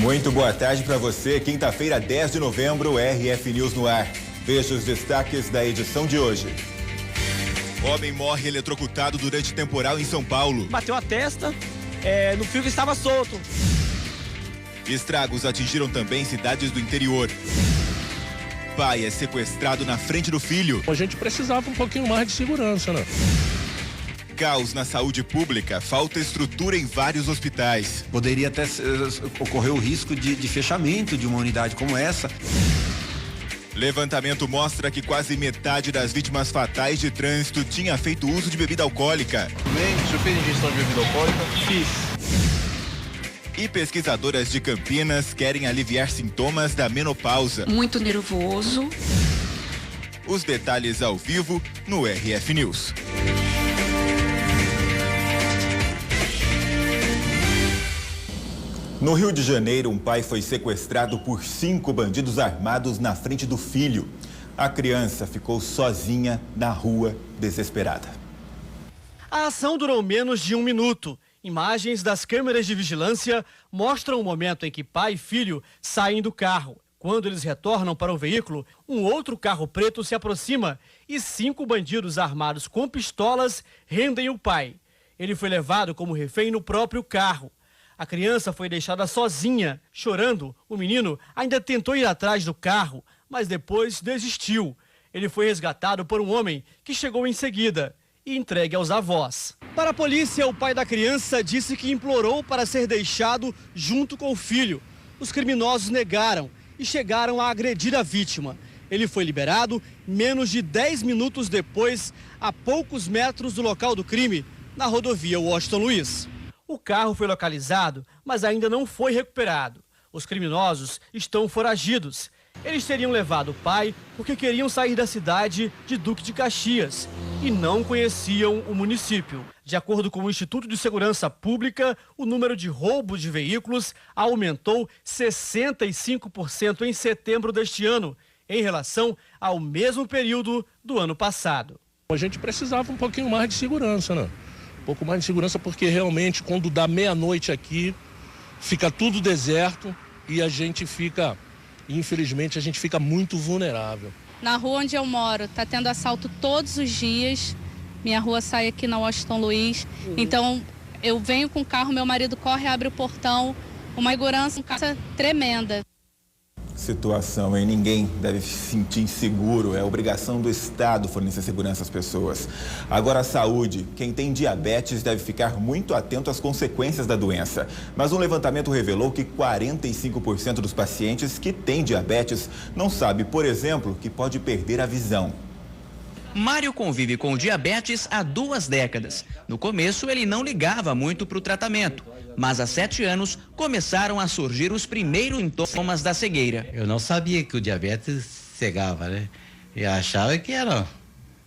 Muito boa tarde para você. Quinta-feira, 10 de novembro, RF News no ar. Veja os destaques da edição de hoje. Homem morre eletrocutado durante temporal em São Paulo. Bateu a testa no fio que estava solto. Estragos atingiram também cidades do interior. Pai é sequestrado na frente do filho. A gente precisava um pouquinho mais de segurança, né? Caos na saúde pública, falta estrutura em vários hospitais. Poderia até ocorrer o risco de fechamento de uma unidade como essa. Levantamento mostra que quase metade das vítimas fatais de trânsito tinha feito uso de bebida alcoólica. O senhor fez ingestão de bebida alcoólica? Fiz. E pesquisadoras de Campinas querem aliviar sintomas da menopausa. Muito nervoso. Os detalhes ao vivo no RF News. No Rio de Janeiro, um pai foi sequestrado por 5 bandidos armados na frente do filho. A criança ficou sozinha na rua, desesperada. A ação durou menos de 1 minuto. Imagens das câmeras de vigilância mostram o momento em que pai e filho saem do carro. Quando eles retornam para o veículo, um outro carro preto se aproxima e 5 bandidos armados com pistolas rendem o pai. Ele foi levado como refém no próprio carro. A criança foi deixada sozinha, chorando. O menino ainda tentou ir atrás do carro, mas depois desistiu. Ele foi resgatado por um homem que chegou em seguida e entregue aos avós. Para a polícia, o pai da criança disse que implorou para ser deixado junto com o filho. Os criminosos negaram e chegaram a agredir a vítima. Ele foi liberado menos de 10 minutos depois, a poucos metros do local do crime, na rodovia Washington Luiz. O carro foi localizado, mas ainda não foi recuperado. Os criminosos estão foragidos. Eles teriam levado o pai porque queriam sair da cidade de Duque de Caxias e não conheciam o município. De acordo com o Instituto de Segurança Pública, o número de roubos de veículos aumentou 65% em setembro deste ano, em relação ao mesmo período do ano passado. A gente precisava um pouquinho mais de segurança, né? Um pouco mais de segurança porque realmente quando dá meia-noite aqui, fica tudo deserto e a gente fica, infelizmente, a gente fica muito vulnerável. Na rua onde eu moro, tá tendo assalto todos os dias. Minha rua sai aqui na Washington Luiz. Então, eu venho com o carro, meu marido corre, abre o portão. Uma segurança tremenda. Situação, hein? Ninguém deve se sentir inseguro. É obrigação do Estado fornecer segurança às pessoas. Agora, a saúde. Quem tem diabetes deve ficar muito atento às consequências da doença. Mas um levantamento revelou que 45% dos pacientes que têm diabetes não sabe, por exemplo, que pode perder a visão. Mário convive com diabetes há 2 décadas. No começo, ele não ligava muito para o tratamento, mas há 7 anos começaram a surgir os primeiros sintomas da cegueira. Eu não sabia que o diabetes cegava, né? Eu achava que era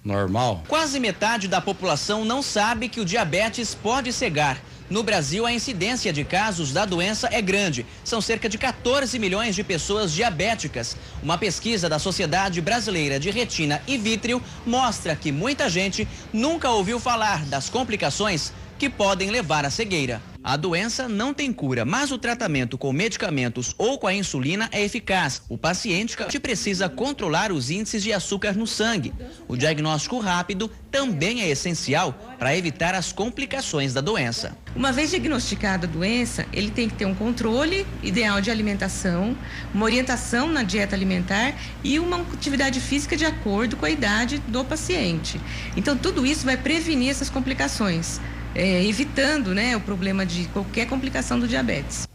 normal. Quase metade da população não sabe que o diabetes pode cegar. No Brasil, a incidência de casos da doença é grande. São cerca de 14 milhões de pessoas diabéticas. Uma pesquisa da Sociedade Brasileira de Retina e Vítreo mostra que muita gente nunca ouviu falar das complicações que podem levar à cegueira. A doença não tem cura, mas o tratamento com medicamentos ou com a insulina é eficaz. O paciente precisa controlar os índices de açúcar no sangue. O diagnóstico rápido também é essencial para evitar as complicações da doença. Uma vez diagnosticada a doença, ele tem que ter um controle ideal de alimentação, uma orientação na dieta alimentar e uma atividade física de acordo com a idade do paciente. Então, tudo isso vai prevenir essas complicações. Evitando, o problema de qualquer complicação do diabetes.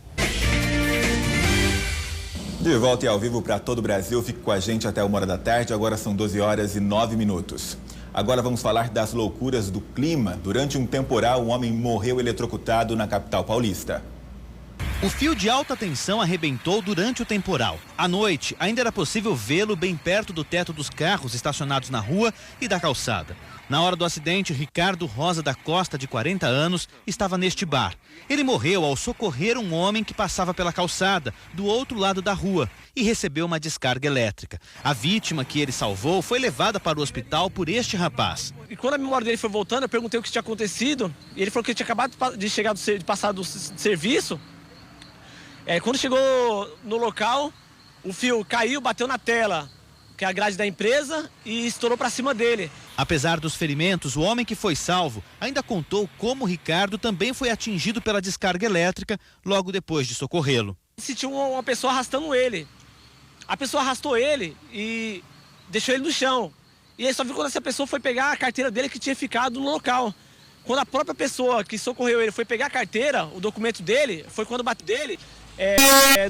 De volta e ao vivo para todo o Brasil, fique com a gente até 1h da tarde, agora são 12h09. Agora vamos falar das loucuras do clima. Durante um temporal, um homem morreu eletrocutado na capital paulista. O fio de alta tensão arrebentou durante o temporal. À noite, ainda era possível vê-lo bem perto do teto dos carros estacionados na rua e da calçada. Na hora do acidente, Ricardo Rosa da Costa, de 40 anos, estava neste bar. Ele morreu ao socorrer um homem que passava pela calçada, do outro lado da rua, e recebeu uma descarga elétrica. A vítima que ele salvou foi levada para o hospital por este rapaz. E quando a memória dele foi voltando, eu perguntei o que tinha acontecido, e ele falou que ele tinha acabado de chegar de passar do serviço, Quando chegou no local, o fio caiu, bateu na tela, que é a grade da empresa, e estourou para cima dele. Apesar dos ferimentos, o homem que foi salvo ainda contou como Ricardo também foi atingido pela descarga elétrica logo depois de socorrê-lo. Se tinha uma pessoa arrastando ele, a pessoa arrastou ele e deixou ele no chão. E aí só viu quando essa pessoa foi pegar a carteira dele que tinha ficado no local. Quando a própria pessoa que socorreu ele foi pegar a carteira, o documento dele, foi quando bateu dele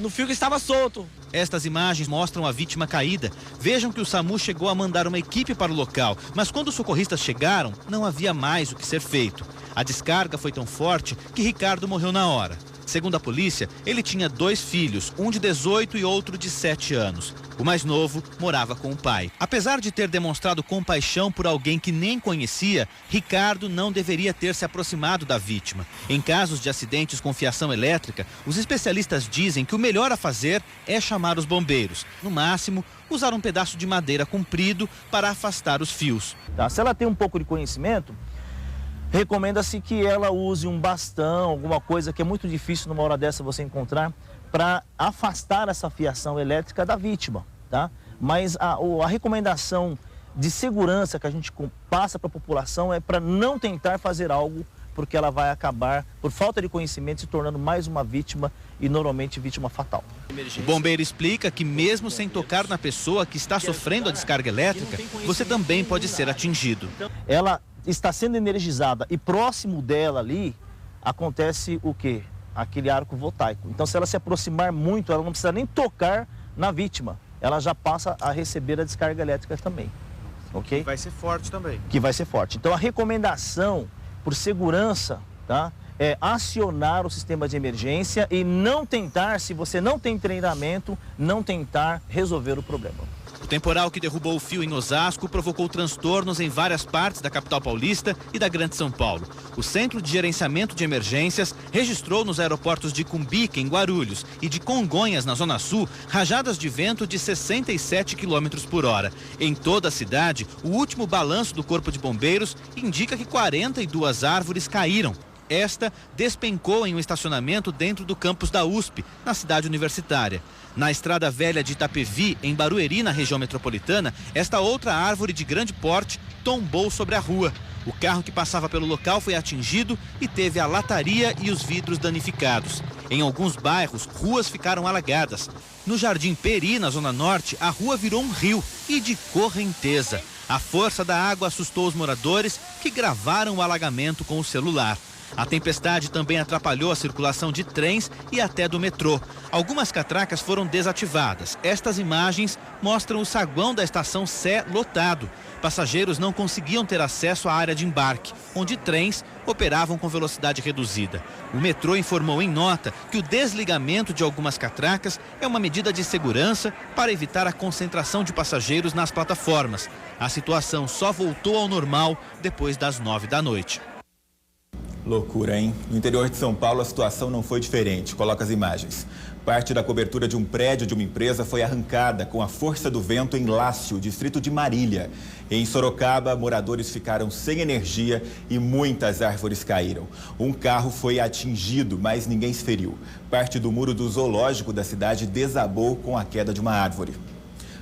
no fio que estava solto. Estas imagens mostram a vítima caída. Vejam que o SAMU chegou a mandar uma equipe para o local, mas quando os socorristas chegaram, não havia mais o que ser feito. A descarga foi tão forte que Ricardo morreu na hora. Segundo a polícia, ele tinha 2 filhos, um de 18 e outro de 7 anos. O mais novo morava com o pai. Apesar de ter demonstrado compaixão por alguém que nem conhecia, Ricardo não deveria ter se aproximado da vítima. Em casos de acidentes com fiação elétrica, os especialistas dizem que o melhor a fazer é chamar os bombeiros. No máximo, usar um pedaço de madeira comprido para afastar os fios. Se ela tem um pouco de conhecimento, recomenda-se que ela use um bastão, alguma coisa que é muito difícil numa hora dessa você encontrar, para afastar essa fiação elétrica da vítima, tá? Mas a recomendação de segurança que a gente passa para a população é para não tentar fazer algo, porque ela vai acabar, por falta de conhecimento, se tornando mais uma vítima e normalmente vítima fatal. O bombeiro explica que mesmo sem tocar na pessoa que está sofrendo a descarga elétrica, você também pode ser atingido. Ela está sendo energizada e próximo dela ali acontece o quê? Aquele arco voltaico. Então, se ela se aproximar muito, ela não precisa nem tocar na vítima. Ela já passa a receber a descarga elétrica também. Ok? Que vai ser forte também. Que vai ser forte. Então, a recomendação, por segurança, tá? É acionar o sistema de emergência e não tentar, se você não tem treinamento, não tentar resolver o problema. O temporal que derrubou o fio em Osasco provocou transtornos em várias partes da capital paulista e da Grande São Paulo. O Centro de Gerenciamento de Emergências registrou nos aeroportos de Cumbica, em Guarulhos, e de Congonhas, na Zona Sul, rajadas de vento de 67 km por hora. Em toda a cidade, o último balanço do Corpo de Bombeiros indica que 42 árvores caíram. Esta despencou em um estacionamento dentro do campus da USP, na cidade universitária. Na Estrada Velha de Itapevi, em Barueri, na região metropolitana, esta outra árvore de grande porte tombou sobre a rua. O carro que passava pelo local foi atingido e teve a lataria e os vidros danificados. Em alguns bairros, ruas ficaram alagadas. No Jardim Peri, na Zona Norte, a rua virou um rio e de correnteza. A força da água assustou os moradores, que gravaram o alagamento com o celular. A tempestade também atrapalhou a circulação de trens e até do metrô. Algumas catracas foram desativadas. Estas imagens mostram o saguão da estação Sé lotado. Passageiros não conseguiam ter acesso à área de embarque, onde trens operavam com velocidade reduzida. O metrô informou em nota que o desligamento de algumas catracas é uma medida de segurança para evitar a concentração de passageiros nas plataformas. A situação só voltou ao normal depois das 9 da noite. Loucura, hein? No interior de São Paulo a situação não foi diferente. Coloca as imagens. Parte da cobertura de um prédio de uma empresa foi arrancada com a força do vento em Lácio, distrito de Marília. Em Sorocaba, moradores ficaram sem energia e muitas árvores caíram. Um carro foi atingido, mas ninguém se feriu. Parte do muro do zoológico da cidade desabou com a queda de uma árvore.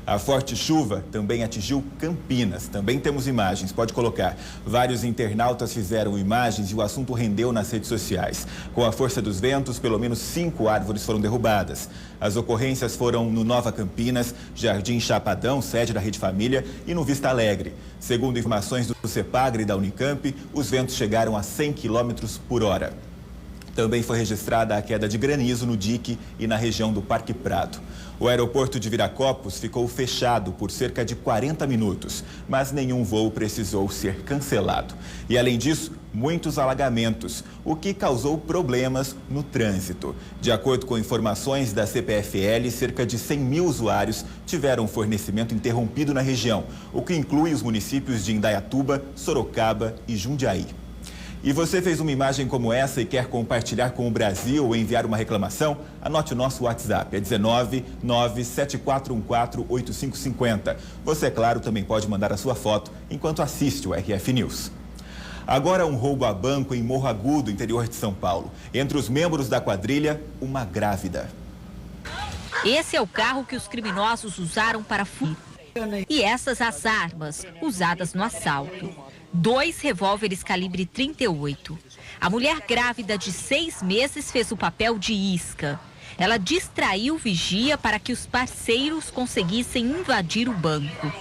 A forte chuva também atingiu Campinas. Também temos imagens, pode colocar. Vários internautas fizeram imagens e o assunto rendeu nas redes sociais. Com a força dos ventos, pelo menos 5 árvores foram derrubadas. As ocorrências foram no Nova Campinas, Jardim Chapadão, sede da Rede Família, e no Vista Alegre. Segundo informações do CEPAGRE e da Unicamp, os ventos chegaram a 100 km por hora. Também foi registrada a queda de granizo no dique e na região do Parque Prado. O aeroporto de Viracopos ficou fechado por cerca de 40 minutos, mas nenhum voo precisou ser cancelado. E além disso, muitos alagamentos, o que causou problemas no trânsito. De acordo com informações da CPFL, cerca de 100 mil usuários tiveram fornecimento interrompido na região, o que inclui os municípios de Indaiatuba, Sorocaba e Jundiaí. E você fez uma imagem como essa e quer compartilhar com o Brasil ou enviar uma reclamação? Anote o nosso WhatsApp, é 19974148550. Você, é claro, também pode mandar a sua foto enquanto assiste o RF News. Agora um roubo a banco em Morro Agudo, interior de São Paulo. Entre os membros da quadrilha, uma grávida. Esse é o carro que os criminosos usaram para fugir. E essas as armas usadas no assalto. 2 revólveres calibre 38. A mulher grávida de 6 meses fez o papel de isca. Ela distraiu o vigia para que os parceiros conseguissem invadir o banco.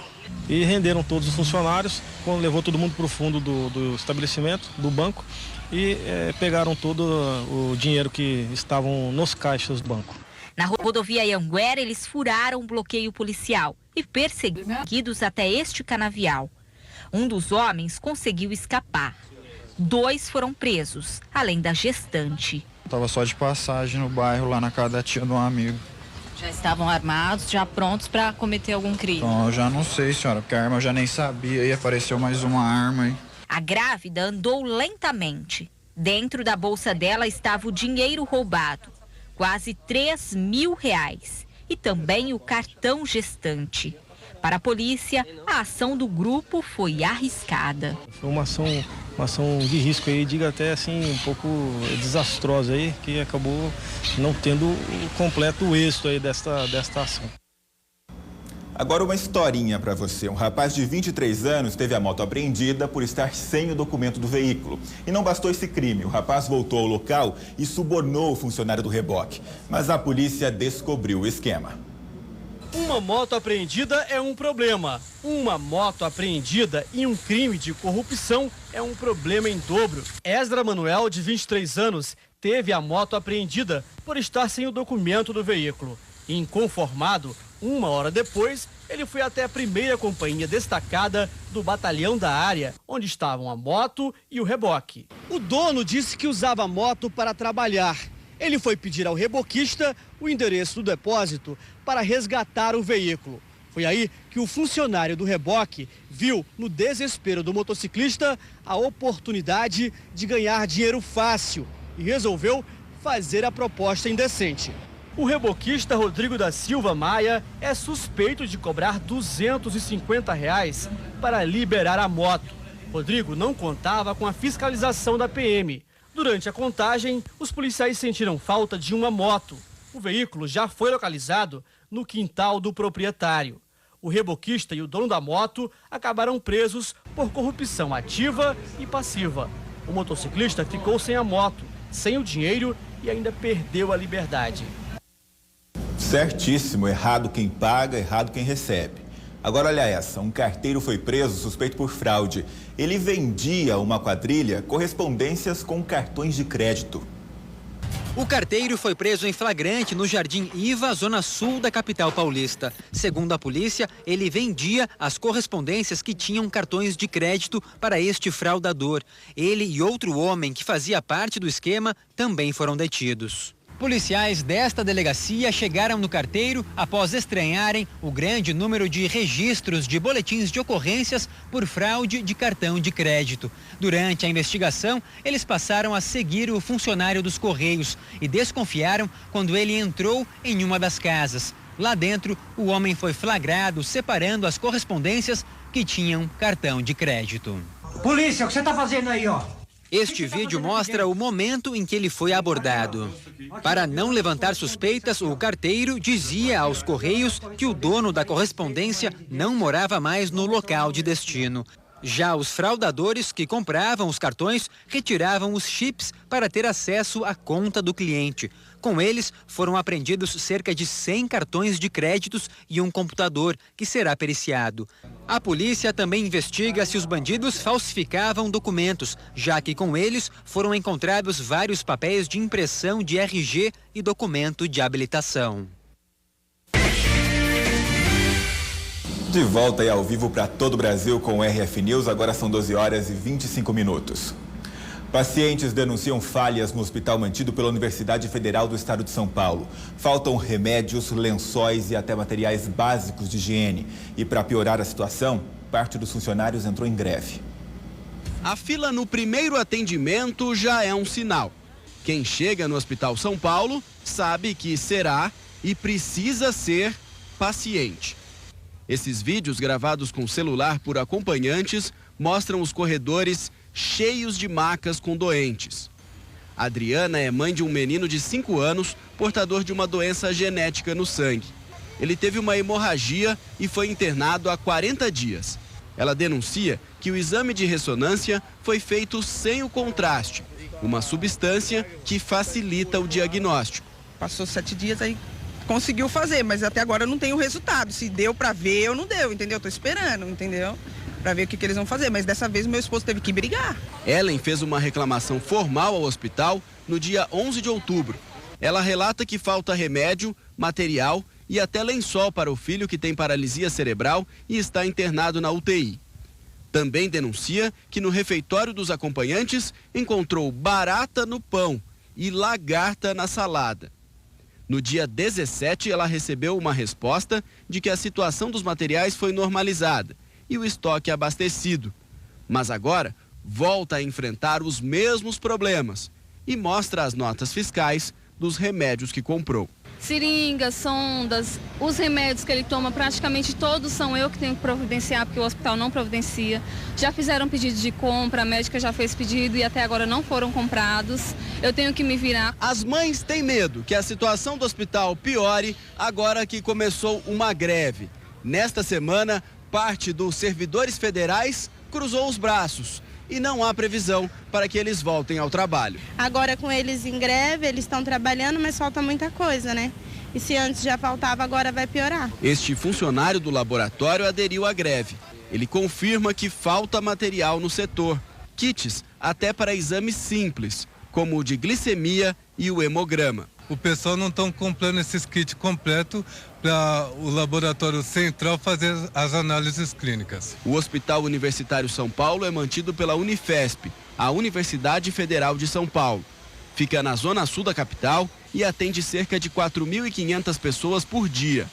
E renderam todos os funcionários, quando levou todo mundo para o fundo do estabelecimento, do banco, e pegaram todo o dinheiro que estavam nos caixas do banco. Na rodovia Anhanguera, eles furaram o bloqueio policial e perseguidos até este canavial. Um dos homens conseguiu escapar. 2 foram presos, além da gestante. Estava só de passagem no bairro, lá na casa da tia de um amigo. Já estavam armados, já prontos para cometer algum crime? Então, eu já não sei, senhora, porque a arma eu já nem sabia e apareceu mais uma arma aí. A grávida andou lentamente. Dentro da bolsa dela estava o dinheiro roubado, quase R$3.000, e também o cartão gestante. Para a polícia, a ação do grupo foi arriscada. Foi uma ação de risco aí, diga até assim, um pouco desastrosa aí, que acabou não tendo o completo êxito aí desta ação. Agora uma historinha para você. Um rapaz de 23 anos teve a moto apreendida por estar sem o documento do veículo. E não bastou esse crime. O rapaz voltou ao local e subornou o funcionário do reboque. Mas a polícia descobriu o esquema. Uma moto apreendida é um problema. Uma moto apreendida e um crime de corrupção é um problema em dobro. Esdra Manuel, de 23 anos, teve a moto apreendida por estar sem o documento do veículo. Inconformado, 1 hora depois, ele foi até a 1ª companhia destacada do batalhão da área, onde estavam a moto e o reboque. O dono disse que usava a moto para trabalhar. Ele foi pedir ao reboquista o endereço do depósito para resgatar o veículo. Foi aí que o funcionário do reboque viu, no desespero do motociclista, a oportunidade de ganhar dinheiro fácil e resolveu fazer a proposta indecente. O reboquista Rodrigo da Silva Maia é suspeito de cobrar R$250 para liberar a moto. Rodrigo não contava com a fiscalização da PM. Durante a contagem, os policiais sentiram falta de uma moto. O veículo já foi localizado no quintal do proprietário. O reboquista e o dono da moto acabaram presos por corrupção ativa e passiva. O motociclista ficou sem a moto, sem o dinheiro e ainda perdeu a liberdade. Certíssimo, errado quem paga, errado quem recebe. Agora olha essa, um carteiro foi preso suspeito por fraude. Ele vendia a uma quadrilha correspondências com cartões de crédito. O carteiro foi preso em flagrante no Jardim Iva, zona sul da capital paulista. Segundo a polícia, ele vendia as correspondências que tinham cartões de crédito para este fraudador. Ele e outro homem que fazia parte do esquema também foram detidos. Policiais desta delegacia chegaram no carteiro após estranharem o grande número de registros de boletins de ocorrências por fraude de cartão de crédito. Durante a investigação, eles passaram a seguir o funcionário dos Correios e desconfiaram quando ele entrou em uma das casas. Lá dentro, o homem foi flagrado separando as correspondências que tinham cartão de crédito. Polícia, o que você está fazendo aí, ó? Este vídeo mostra o momento em que ele foi abordado. Para não levantar suspeitas, o carteiro dizia aos Correios que o dono da correspondência não morava mais no local de destino. Já os fraudadores que compravam os cartões retiravam os chips para ter acesso à conta do cliente. Com eles, foram apreendidos cerca de 100 cartões de créditos e um computador, que será periciado. A polícia também investiga se os bandidos falsificavam documentos, já que com eles foram encontrados vários papéis de impressão de RG e documento de habilitação. De volta aí ao vivo para todo o Brasil com o RF News, agora são 12 horas e 25 minutos. Pacientes denunciam falhas no hospital mantido pela Universidade Federal do Estado de São Paulo. Faltam remédios, lençóis e até materiais básicos de higiene. E para piorar a situação, parte dos funcionários entrou em greve. A fila no primeiro atendimento já é um sinal. Quem chega no Hospital São Paulo sabe que será e precisa ser paciente. Esses vídeos gravados com celular por acompanhantes mostram os corredores cheios de macas com doentes. A Adriana é mãe de um menino de 5 anos, portador de uma doença genética no sangue. Ele teve uma hemorragia e foi internado há 40 dias. Ela denuncia que o exame de ressonância foi feito sem o contraste, uma substância que facilita o diagnóstico. Passou 7 dias, aí conseguiu fazer, mas até agora eu não tenho o resultado. Se deu para ver ou não deu, entendeu? Tô esperando, entendeu? Para ver o que eles vão fazer, mas dessa vez meu esposo teve que brigar. Ellen fez uma reclamação formal ao hospital no dia 11 de outubro. Ela relata que falta remédio, material e até lençol para o filho que tem paralisia cerebral e está internado na UTI. Também denuncia que no refeitório dos acompanhantes encontrou barata no pão e lagarta na salada. No dia 17, ela recebeu uma resposta de que a situação dos materiais foi normalizada e o estoque abastecido. Mas agora volta a enfrentar os mesmos problemas e mostra as notas fiscais dos remédios que comprou. Seringas, sondas, os remédios que ele toma, praticamente todos são eu que tenho que providenciar, porque o hospital não providencia. Já fizeram pedido de compra, a médica já fez pedido e até agora não foram comprados. Eu tenho que me virar. As mães têm medo que a situação do hospital piore agora que começou uma greve. Nesta semana, parte dos servidores federais cruzou os braços e não há previsão para que eles voltem ao trabalho. Agora com eles em greve, eles estão trabalhando, mas falta muita coisa, né? E se antes já faltava, agora vai piorar. Este funcionário do laboratório aderiu à greve. Ele confirma que falta material no setor, kits até para exames simples, como o de glicemia e o hemograma. O pessoal não está comprando esses kits completos para o laboratório central fazer as análises clínicas. O Hospital Universitário São Paulo é mantido pela Unifesp, a Universidade Federal de São Paulo. Fica na zona sul da capital e atende cerca de 4.500 pessoas por dia.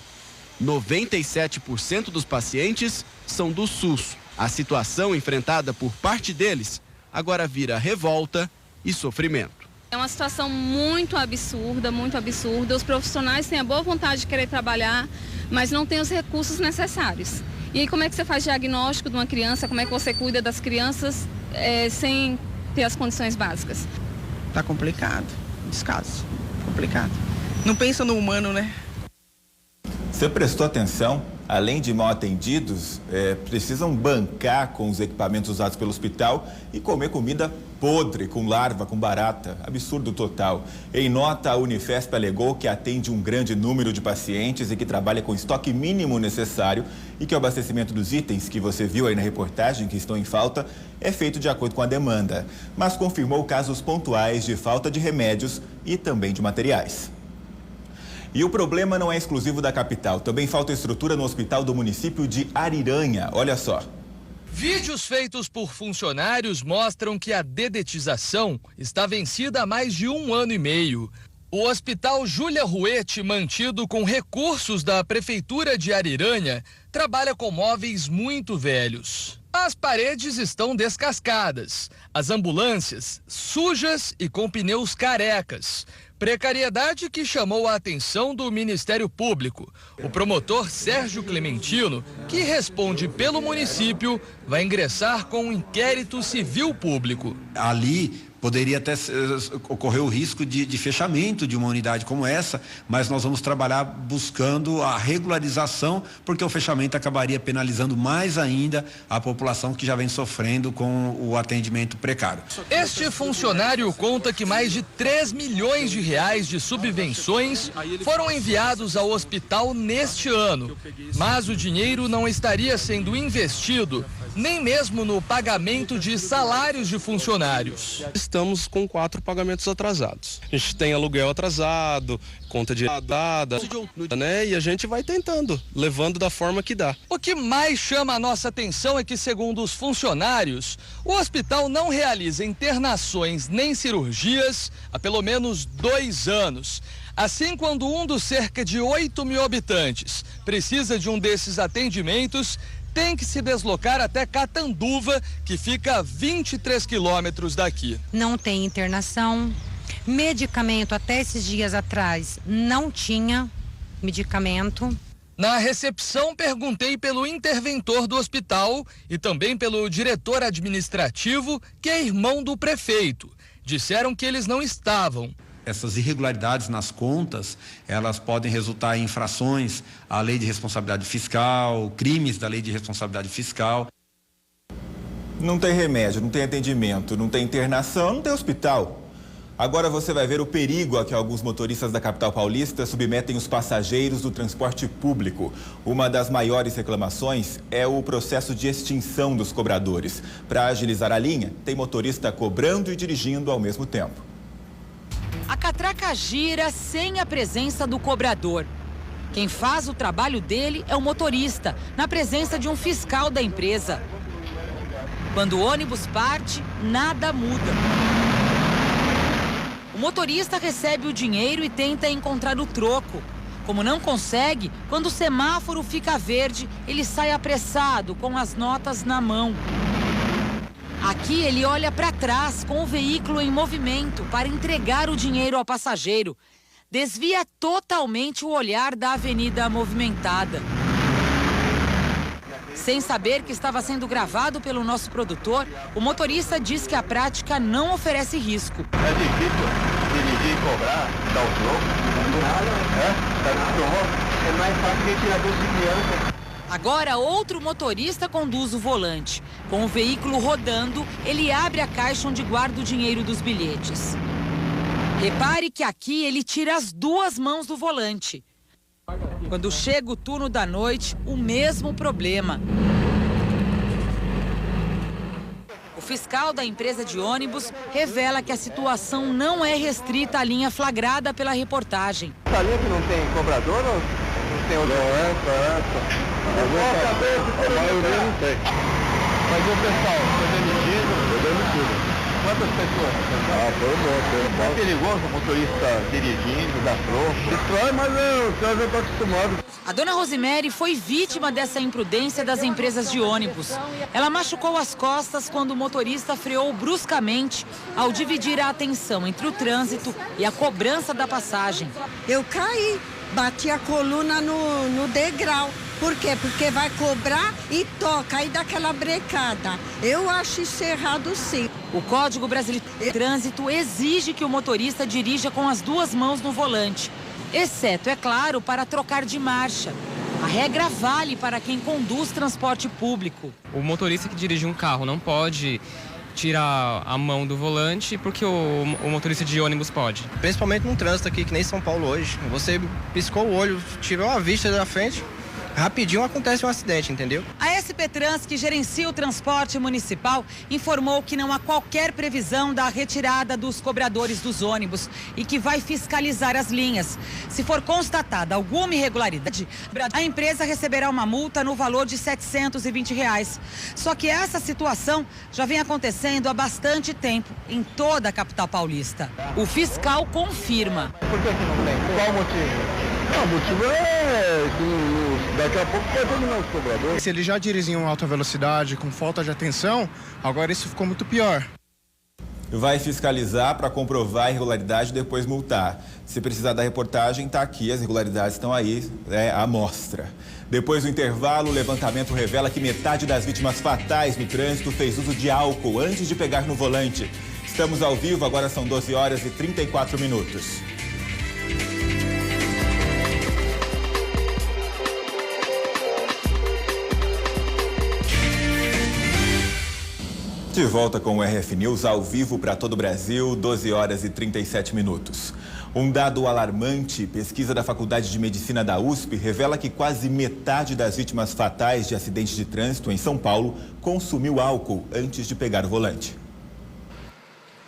97% dos pacientes são do SUS. A situação enfrentada por parte deles agora vira revolta e sofrimento. É uma situação muito absurda, muito absurda. Os profissionais têm a boa vontade de querer trabalhar, mas não têm os recursos necessários. E aí como é que você faz diagnóstico de uma criança, como é que você cuida das crianças sem ter as condições básicas? Tá complicado, descaso, complicado. Não pensa no humano, né? Você prestou atenção? Além de mal atendidos, precisam bancar com os equipamentos usados pelo hospital e comer comida podre, com larva, com barata. Absurdo total. Em nota, a Unifesp alegou que atende um grande número de pacientes e que trabalha com estoque mínimo necessário e que o abastecimento dos itens que você viu aí na reportagem, que estão em falta, é feito de acordo com a demanda. Mas confirmou casos pontuais de falta de remédios e também de materiais. E o problema não é exclusivo da capital. Também falta estrutura no hospital do município de Ariranha. Olha só. Vídeos feitos por funcionários mostram que a dedetização está vencida há mais de 1 ano e meio. O Hospital Júlia Ruete, mantido com recursos da Prefeitura de Ariranha, trabalha com móveis muito velhos. As paredes estão descascadas, as ambulâncias sujas e com pneus carecas. Precariedade que chamou a atenção do Ministério Público. O promotor Sérgio Clementino, que responde pelo município, vai ingressar com um inquérito civil público. Ali poderia até ocorrer o risco de fechamento de uma unidade como essa, mas nós vamos trabalhar buscando a regularização, porque o fechamento acabaria penalizando mais ainda a população que já vem sofrendo com o atendimento precário. Este funcionário conta que mais de 3 milhões de reais de subvenções foram enviados ao hospital neste ano, mas o dinheiro não estaria sendo investido nem mesmo no pagamento de salários de funcionários. Estamos com 4 pagamentos atrasados. A gente tem aluguel atrasado, conta de dada, né? E a gente vai tentando, levando da forma que dá. O que mais chama a nossa atenção é que, segundo os funcionários, o hospital não realiza internações nem cirurgias há pelo menos 2 anos. Assim, quando um dos cerca de 8 mil habitantes precisa de um desses atendimentos, tem que se deslocar até Catanduva, que fica a 23 quilômetros daqui. Não tem internação, medicamento até esses dias atrás não tinha medicamento. Na recepção, perguntei pelo interventor do hospital e também pelo diretor administrativo, que é irmão do prefeito. Disseram que eles não estavam. Essas irregularidades nas contas, elas podem resultar em infrações à lei de responsabilidade fiscal, crimes da lei de responsabilidade fiscal. Não tem remédio, não tem atendimento, não tem internação, não tem hospital. Agora você vai ver o perigo a que alguns motoristas da capital paulista submetem os passageiros do transporte público. Uma das maiores reclamações é o processo de extinção dos cobradores. Para agilizar a linha, tem motorista cobrando e dirigindo ao mesmo tempo. A catraca gira sem a presença do cobrador. Quem faz o trabalho dele é o motorista, na presença de um fiscal da empresa. Quando o ônibus parte, nada muda. O motorista recebe o dinheiro e tenta encontrar o troco. Como não consegue, quando o semáforo fica verde, ele sai apressado, com as notas na mão. Aqui ele olha para trás com o veículo em movimento para entregar o dinheiro ao passageiro. Desvia totalmente o olhar da avenida movimentada. Sem saber que estava sendo gravado pelo nosso produtor, o motorista diz que a prática não oferece risco. É difícil dirigir e cobrar, dar o troco? É mais fácil que tirar bolsa de criança. Agora, outro motorista conduz o volante. Com o veículo rodando, ele abre a caixa onde guarda o dinheiro dos bilhetes. Repare que aqui ele tira as duas mãos do volante. Quando chega o turno da noite, o mesmo problema. O fiscal da empresa de ônibus revela que a situação não é restrita à linha flagrada pela reportagem. Essa linha que não tem cobrador ou não tem outro? Não, essa. A maioria não tem. Mas o pessoal foi demitido? Foi demitido. Quantas pessoas? Foi bom. É perigoso o motorista dirigindo, dar troco? Distrai, mas o senhor já está acostumado. A dona Rosemary foi vítima dessa imprudência das empresas de ônibus. Ela machucou as costas quando o motorista freou bruscamente ao dividir a atenção entre o trânsito e a cobrança da passagem. Eu caí, bati a coluna no degrau. Por quê? Porque vai cobrar e toca, aí dá aquela brecada. Eu acho isso errado, sim. O Código Brasileiro de Trânsito exige que o motorista dirija com as duas mãos no volante, exceto, é claro, para trocar de marcha. A regra vale para quem conduz transporte público. O motorista que dirige um carro não pode tirar a mão do volante porque o motorista de ônibus pode. Principalmente no trânsito aqui, que nem São Paulo hoje. Você piscou o olho, tirou a vista da frente, rapidinho acontece um acidente, entendeu? A SP Trans, que gerencia o transporte municipal, informou que não há qualquer previsão da retirada dos cobradores dos ônibus e que vai fiscalizar as linhas. Se for constatada alguma irregularidade, a empresa receberá uma multa no valor de R$ 720. Só que essa situação já vem acontecendo há bastante tempo em toda a capital paulista. O fiscal confirma. Por que não tem? Qual o motivo? O motivo é que daqui a pouco vai terminar os cobradores. Se eles já dirigiam alta velocidade com falta de atenção, agora isso ficou muito pior. Vai fiscalizar para comprovar a irregularidade e depois multar. Se precisar da reportagem, está aqui, as irregularidades estão aí, à mostra. Depois do intervalo, o levantamento revela que metade das vítimas fatais no trânsito fez uso de álcool antes de pegar no volante. Estamos ao vivo, agora são 12 horas e 34 minutos. De volta com o RF News ao vivo para todo o Brasil, 12 horas e 37 minutos. Um dado alarmante, pesquisa da Faculdade de Medicina da USP, revela que quase metade das vítimas fatais de acidentes de trânsito em São Paulo consumiu álcool antes de pegar o volante.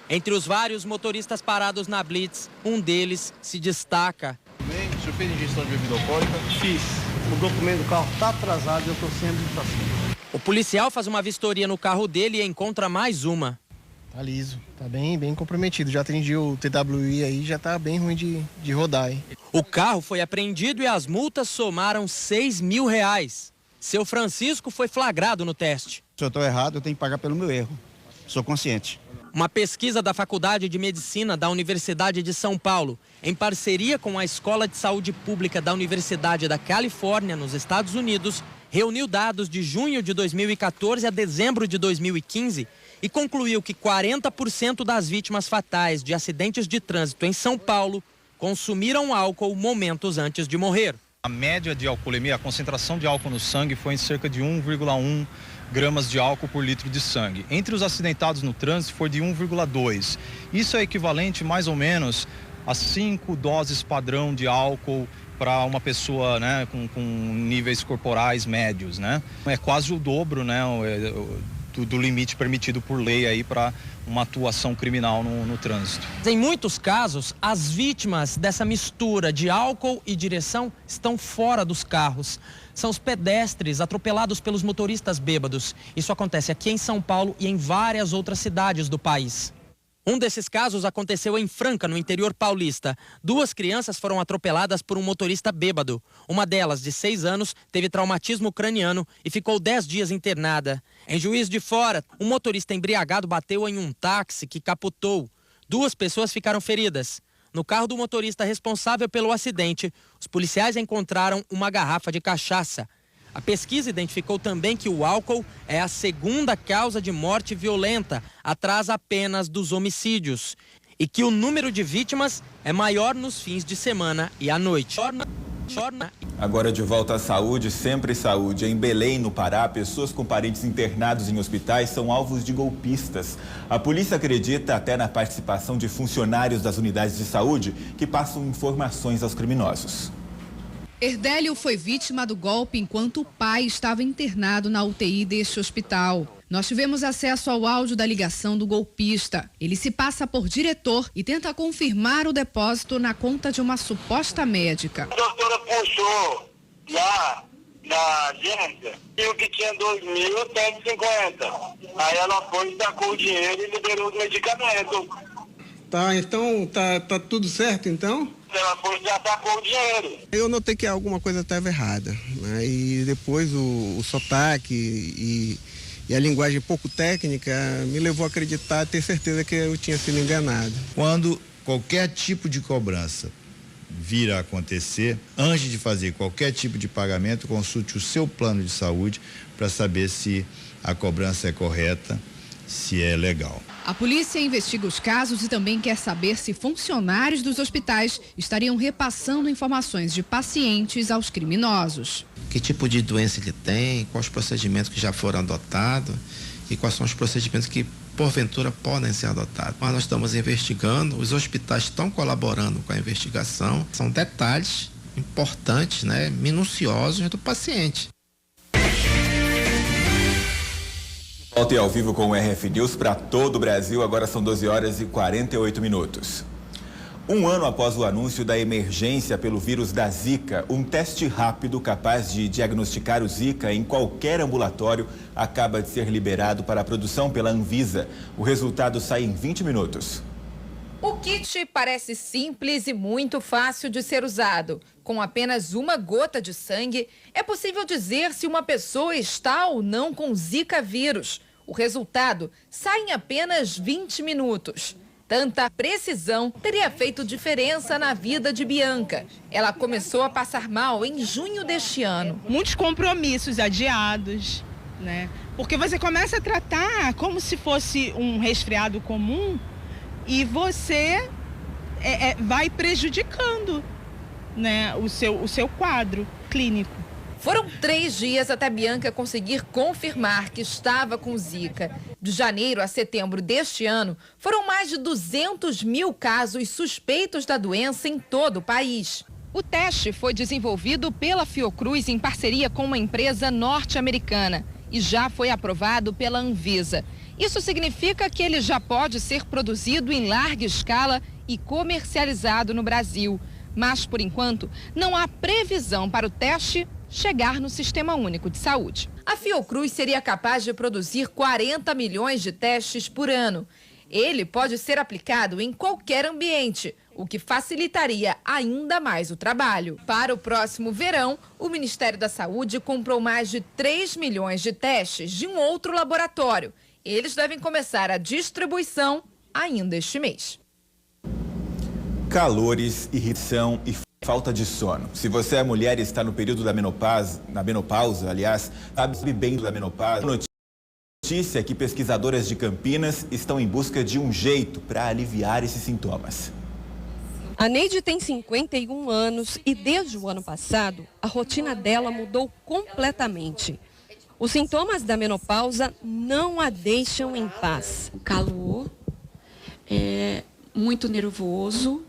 Entre os vários motoristas parados na Blitz, um deles se destaca. Bem, o senhor fez injeção de bebida alcoólica? Fiz. O documento do carro está atrasado e eu estou sem habilitação. O policial faz uma vistoria no carro dele e encontra mais uma. Tá liso, tá bem comprometido. Já atendi o TWI aí, já tá bem ruim de rodar, hein? O carro foi apreendido e as multas somaram R$ 6.000. Seu Francisco foi flagrado no teste. Se eu estou errado, eu tenho que pagar pelo meu erro. Sou consciente. Uma pesquisa da Faculdade de Medicina da Universidade de São Paulo, em parceria com a Escola de Saúde Pública da Universidade da Califórnia, nos Estados Unidos, reuniu dados de junho de 2014 a dezembro de 2015 e concluiu que 40% das vítimas fatais de acidentes de trânsito em São Paulo consumiram álcool momentos antes de morrer. A média de alcoolemia, a concentração de álcool no sangue foi em cerca de 1,1 gramas de álcool por litro de sangue. Entre os acidentados no trânsito foi de 1,2. Isso é equivalente mais ou menos a 5 doses padrão de álcool para uma pessoa, né, com níveis corporais médios, né? É quase o dobro, né, do limite permitido por lei aí para uma atuação criminal no trânsito. Em muitos casos, as vítimas dessa mistura de álcool e direção estão fora dos carros. São os pedestres atropelados pelos motoristas bêbados. Isso acontece aqui em São Paulo e em várias outras cidades do país. Um desses casos aconteceu em Franca, no interior paulista. 2 crianças foram atropeladas por um motorista bêbado. Uma delas, de 6 anos, teve traumatismo craniano e ficou 10 dias internada. Em Juiz de Fora, um motorista embriagado bateu em um táxi que capotou. 2 pessoas ficaram feridas. No carro do motorista responsável pelo acidente, os policiais encontraram uma garrafa de cachaça. A pesquisa identificou também que o álcool é a segunda causa de morte violenta, atrás apenas dos homicídios, e que o número de vítimas é maior nos fins de semana e à noite. Agora de volta à saúde, sempre saúde. Em Belém, no Pará, pessoas com parentes internados em hospitais são alvos de golpistas. A polícia acredita até na participação de funcionários das unidades de saúde que passam informações aos criminosos. Herdélio foi vítima do golpe enquanto o pai estava internado na UTI deste hospital. Nós tivemos acesso ao áudio da ligação do golpista. Ele se passa por diretor e tenta confirmar o depósito na conta de uma suposta médica. A doutora puxou lá na agência e o que tinha 2.150. Aí ela foi, sacou o dinheiro e liberou os medicamentos. Tá, então tá tudo certo então? Ela foi, já sacou o dinheiro. Eu notei que alguma coisa estava errada, né? E depois o sotaque e a linguagem pouco técnica me levou a acreditar, a ter certeza que eu tinha sido enganado. Quando qualquer tipo de cobrança vir a acontecer, antes de fazer qualquer tipo de pagamento, consulte o seu plano de saúde para saber se a cobrança é correta, se é legal. A polícia investiga os casos e também quer saber se funcionários dos hospitais estariam repassando informações de pacientes aos criminosos. Que tipo de doença ele tem, quais os procedimentos que já foram adotados e quais são os procedimentos que, porventura, podem ser adotados. Mas nós estamos investigando, os hospitais estão colaborando com a investigação. São detalhes importantes, né, minuciosos do paciente. Voltei ao vivo com o RF News para todo o Brasil, agora são 12 horas e 48 minutos. Um ano após o anúncio da emergência pelo vírus da Zika, um teste rápido capaz de diagnosticar o Zika em qualquer ambulatório acaba de ser liberado para a produção pela Anvisa. O resultado sai em 20 minutos. O kit parece simples e muito fácil de ser usado. Com apenas uma gota de sangue, é possível dizer se uma pessoa está ou não com Zika vírus. O resultado sai em apenas 20 minutos. Tanta precisão teria feito diferença na vida de Bianca. Ela começou a passar mal em junho deste ano. Muitos compromissos adiados, né? Porque você começa a tratar como se fosse um resfriado comum e você vai prejudicando, né, o seu quadro clínico. Foram 3 dias até Bianca conseguir confirmar que estava com Zika. De janeiro a setembro deste ano, foram mais de 200 mil casos suspeitos da doença em todo o país. O teste foi desenvolvido pela Fiocruz em parceria com uma empresa norte-americana e já foi aprovado pela Anvisa. Isso significa que ele já pode ser produzido em larga escala e comercializado no Brasil. Mas, por enquanto, não há previsão para o teste chegar no Sistema Único de Saúde. A Fiocruz seria capaz de produzir 40 milhões de testes por ano. Ele pode ser aplicado em qualquer ambiente, o que facilitaria ainda mais o trabalho. Para o próximo verão, o Ministério da Saúde comprou mais de 3 milhões de testes de um outro laboratório Eles devem começar a distribuição ainda este mês. Calores, irritação e falta de sono. Se você é mulher e está no período da menopausa, aliás, sabe bem da menopausa, notícia é que pesquisadoras de Campinas estão em busca de um jeito para aliviar esses sintomas. A Neide tem 51 anos e desde o ano passado, a rotina dela mudou completamente. Os sintomas da menopausa não a deixam em paz. Calor, muito nervoso,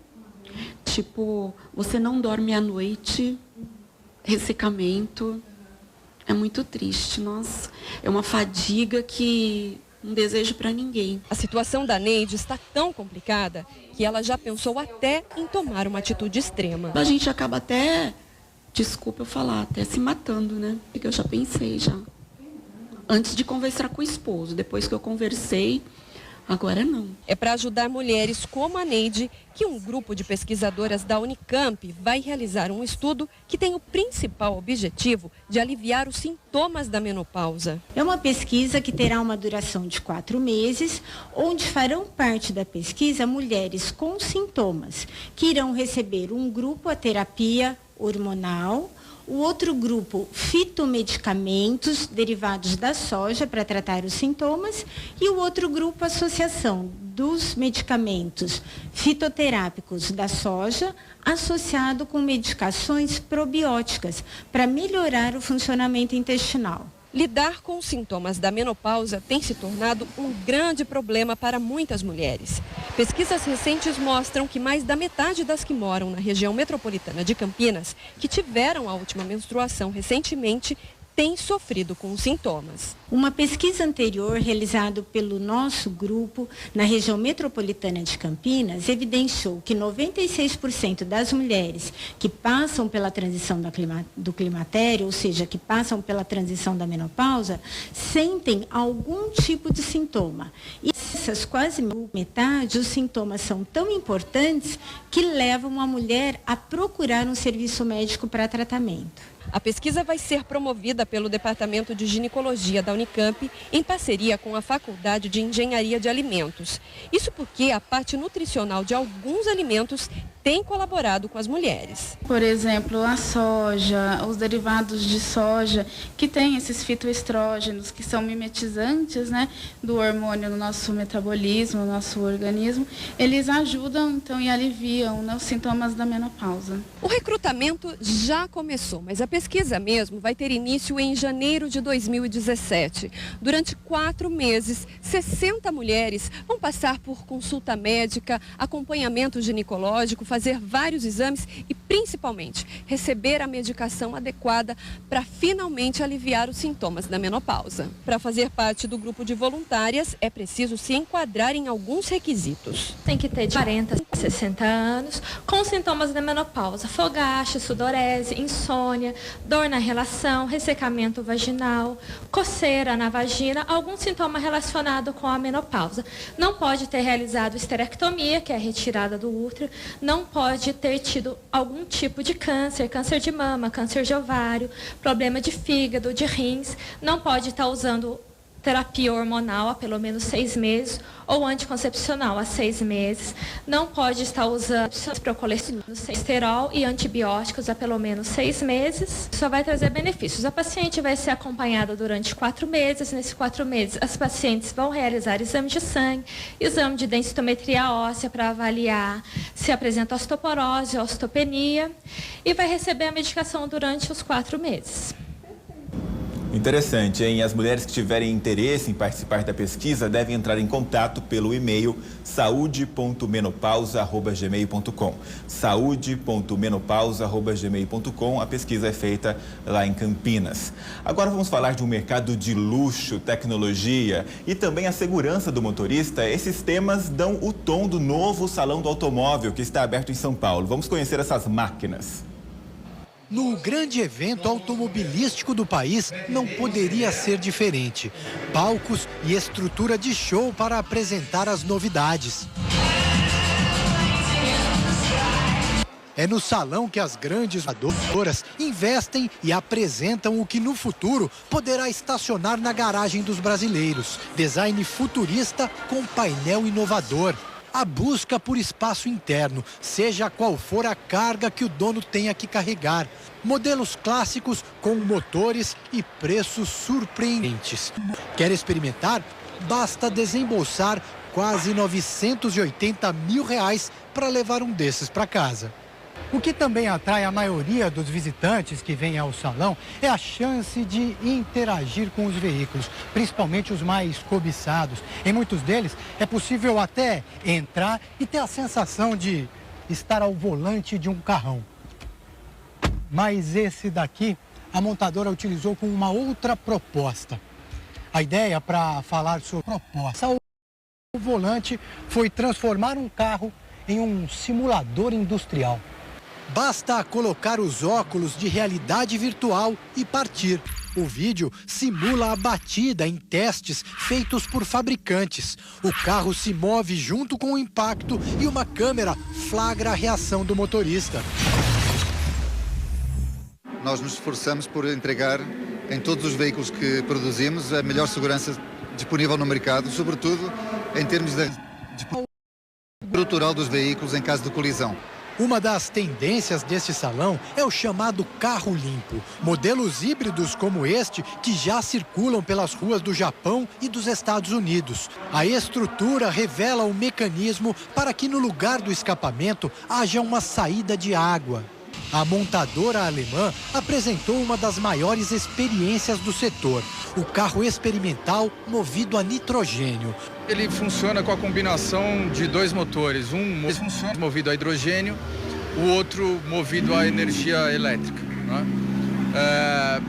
tipo, você não dorme à noite, ressecamento, é muito triste, nossa, é uma fadiga que não desejo para ninguém. A situação da Neide está tão complicada que ela já pensou até em tomar uma atitude extrema. A gente acaba até, desculpa eu falar, até se matando, né? Porque eu já pensei já. Antes de conversar com o esposo, depois que eu conversei, agora não. É para ajudar mulheres como a Neide que um grupo de pesquisadoras da Unicamp vai realizar um estudo que tem o principal objetivo de aliviar os sintomas da menopausa. É uma pesquisa que terá uma duração de 4 meses, onde farão parte da pesquisa mulheres com sintomas, que irão receber um grupo a terapia hormonal, o outro grupo, fitomedicamentos derivados da soja para tratar os sintomas e o outro grupo, associação dos medicamentos fitoterápicos da soja associado com medicações probióticas para melhorar o funcionamento intestinal. Lidar com os sintomas da menopausa tem se tornado um grande problema para muitas mulheres. Pesquisas recentes mostram que mais da metade das que moram na região metropolitana de Campinas, que tiveram a última menstruação recentemente, têm sofrido com os sintomas. Uma pesquisa anterior realizada pelo nosso grupo na região metropolitana de Campinas evidenciou que 96% das mulheres que passam pela transição do climatério, ou seja, que passam pela transição da menopausa, sentem algum tipo de sintoma. E essas quase metade, os sintomas são tão importantes que levam a mulher a procurar um serviço médico para tratamento. A pesquisa vai ser promovida pelo Departamento de Ginecologia da Unicamp em parceria com a Faculdade de Engenharia de Alimentos. Isso porque a parte nutricional de alguns alimentos tem colaborado com as mulheres. Por exemplo, a soja, os derivados de soja, que tem esses fitoestrógenos, que são mimetizantes, né, do hormônio no nosso metabolismo, no nosso organismo, eles ajudam então e aliviam, né, os sintomas da menopausa. O recrutamento já começou, mas a pesquisa mesmo vai ter início em janeiro de 2017. Durante 4 meses, 60 mulheres vão passar por consulta médica, acompanhamento ginecológico, fazer vários exames e, principalmente, receber a medicação adequada para finalmente aliviar os sintomas da menopausa. Para fazer parte do grupo de voluntárias, é preciso se enquadrar em alguns requisitos. Tem que ter de 40 a 60 anos, com sintomas da menopausa, fogache, sudorese, insônia, dor na relação, ressecamento vaginal, coceira na vagina, algum sintoma relacionado com a menopausa. Não pode ter realizado esterectomia, que é a retirada do útero, não pode ter tido algum tipo de câncer, câncer de mama, câncer de ovário, problema de fígado, de rins, não pode estar usando terapia hormonal há pelo menos 6 meses ou anticoncepcional há 6 meses, não pode estar usando procolesterol e antibióticos há pelo menos 6 meses, só vai trazer benefícios. A paciente vai ser acompanhada durante 4 meses, nesses 4 meses as pacientes vão realizar exame de sangue, exame de densitometria óssea para avaliar se apresenta osteoporose, osteopenia e vai receber a medicação durante os 4 meses. Interessante, hein? As mulheres que tiverem interesse em participar da pesquisa devem entrar em contato pelo e-mail saude.menopausa@gmail.com. saude.menopausa@gmail.com. A pesquisa é feita lá em Campinas. Agora vamos falar de um mercado de luxo, tecnologia e também a segurança do motorista. Esses temas dão o tom do novo Salão do Automóvel que está aberto em São Paulo. Vamos conhecer essas máquinas. No grande evento automobilístico do país, não poderia ser diferente. Palcos e estrutura de show para apresentar as novidades. É no salão que as grandes montadoras investem e apresentam o que no futuro poderá estacionar na garagem dos brasileiros. Design futurista com painel inovador. A busca por espaço interno, seja qual for a carga que o dono tenha que carregar. Modelos clássicos com motores e preços surpreendentes. Quer experimentar? Basta desembolsar quase R$980 mil para levar um desses para casa. O que também atrai a maioria dos visitantes que vêm ao salão é a chance de interagir com os veículos, principalmente os mais cobiçados. Em muitos deles é possível até entrar e ter a sensação de estar ao volante de um carrão. Mas esse daqui a montadora utilizou com uma outra proposta. A ideia para falar sobre a proposta ao volante foi transformar um carro em um simulador industrial. Basta colocar os óculos de realidade virtual e partir. O vídeo simula a batida em testes feitos por fabricantes. O carro se move junto com o impacto e uma câmera flagra a reação do motorista. Nós nos esforçamos por entregar em todos os veículos que produzimos a melhor segurança disponível no mercado, sobretudo em termos de estrutural dos veículos em caso de colisão. Uma das tendências deste salão é o chamado carro limpo. Modelos híbridos como este que já circulam pelas ruas do Japão e dos Estados Unidos. A estrutura revela o mecanismo para que no lugar do escapamento haja uma saída de água. A montadora alemã apresentou uma das maiores experiências do setor, o carro experimental movido a nitrogênio. Ele funciona com a combinação de dois motores, um movido a hidrogênio, o outro movido a energia elétrica, né?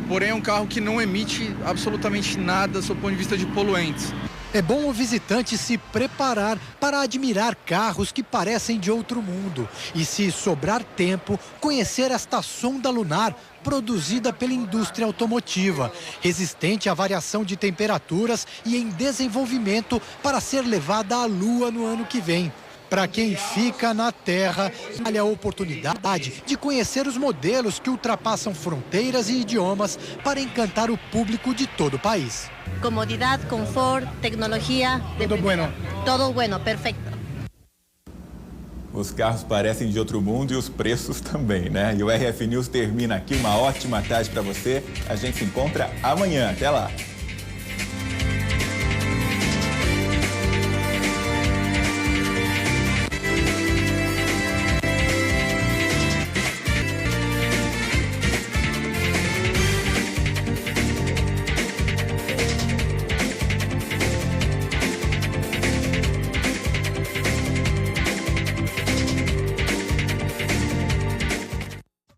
Porém é um carro que não emite absolutamente nada sob o ponto de vista de poluentes. É bom o visitante se preparar para admirar carros que parecem de outro mundo e, se sobrar tempo, conhecer esta sonda lunar produzida pela indústria automotiva, resistente à variação de temperaturas e em desenvolvimento para ser levada à Lua no ano que vem. Para quem fica na Terra, olha a oportunidade de conhecer os modelos que ultrapassam fronteiras e idiomas para encantar o público de todo o país. Comodidade, conforto, tecnologia. Todo bueno, perfeito. Os carros parecem de outro mundo e os preços também, né? E o RF News termina aqui. Uma ótima tarde para você. A gente se encontra amanhã. Até lá.